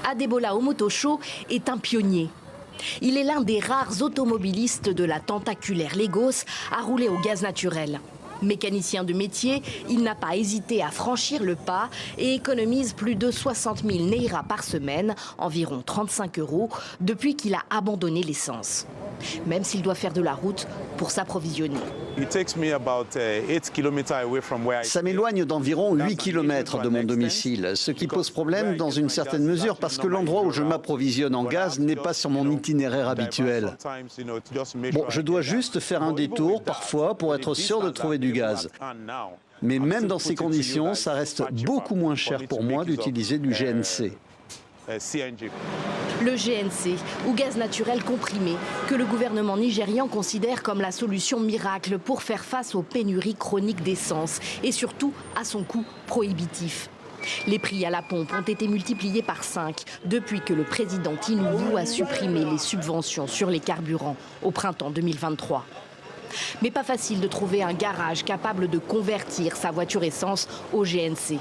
Adebola Omotosho est un pionnier. Il est l'un des rares automobilistes de la tentaculaire Lagos à rouler au gaz naturel. Mécanicien de métier, il n'a pas hésité à franchir le pas et économise plus de 60 000 naira par semaine, environ 35 €, depuis qu'il a abandonné l'essence. Même s'il doit faire de la route pour s'approvisionner. Ça m'éloigne d'environ 8 km de mon domicile, ce qui pose problème dans une certaine mesure parce que l'endroit où je m'approvisionne en gaz n'est pas sur mon itinéraire habituel. Bon, je dois juste faire un détour parfois pour être sûr de trouver du gaz. Mais même dans ces conditions, ça reste beaucoup moins cher pour moi d'utiliser du GNC. Le GNC, ou gaz naturel comprimé, que le gouvernement nigérian considère comme la solution miracle pour faire face aux pénuries chroniques d'essence et surtout à son coût prohibitif. Les prix à la pompe ont été multipliés par 5 depuis que le président Tinubu a supprimé les subventions sur les carburants au printemps 2023. Mais pas facile de trouver un garage capable de convertir sa voiture essence au GNC.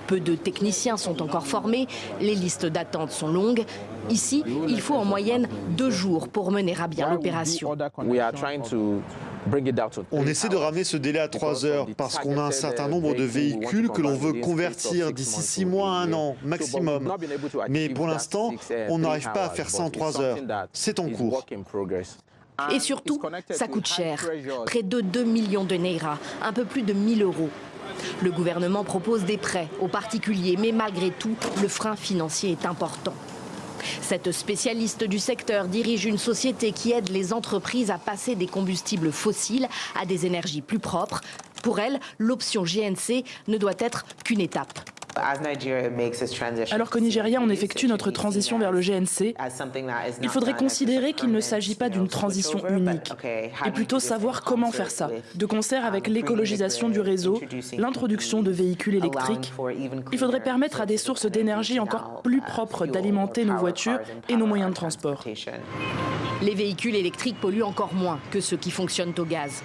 Peu de techniciens sont encore formés, les listes d'attente sont longues. Ici, il faut en moyenne 2 jours pour mener à bien l'opération. On essaie de ramener ce délai à 3 heures parce qu'on a un certain nombre de véhicules que l'on veut convertir d'ici 6 mois à 1 an maximum. Mais pour l'instant, on n'arrive pas à faire ça en 3 heures. C'est en cours. Et surtout, ça coûte cher, près de 2 millions de naira, un peu plus de 1 000 €. Le gouvernement propose des prêts aux particuliers, mais malgré tout, le frein financier est important. Cette spécialiste du secteur dirige une société qui aide les entreprises à passer des combustibles fossiles à des énergies plus propres. Pour elle, l'option GNC ne doit être qu'une étape. Alors qu'au Nigeria, on effectue notre transition vers le GNC, il faudrait considérer qu'il ne s'agit pas d'une transition unique, et plutôt savoir comment faire ça, de concert avec l'écologisation du réseau, l'introduction de véhicules électriques. Il faudrait permettre à des sources d'énergie encore plus propres d'alimenter nos voitures et nos moyens de transport. Les véhicules électriques polluent encore moins que ceux qui fonctionnent au gaz.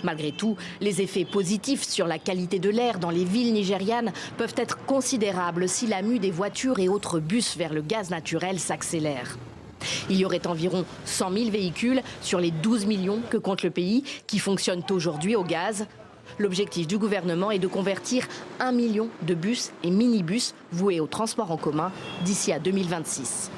Malgré tout, les effets positifs sur la qualité de l'air dans les villes nigérianes peuvent être considérables si la mue des voitures et autres bus vers le gaz naturel s'accélère. Il y aurait environ 100 000 véhicules sur les 12 millions que compte le pays qui fonctionnent aujourd'hui au gaz. L'objectif du gouvernement est de convertir 1 million de bus et minibus voués au transport en commun d'ici à 2026.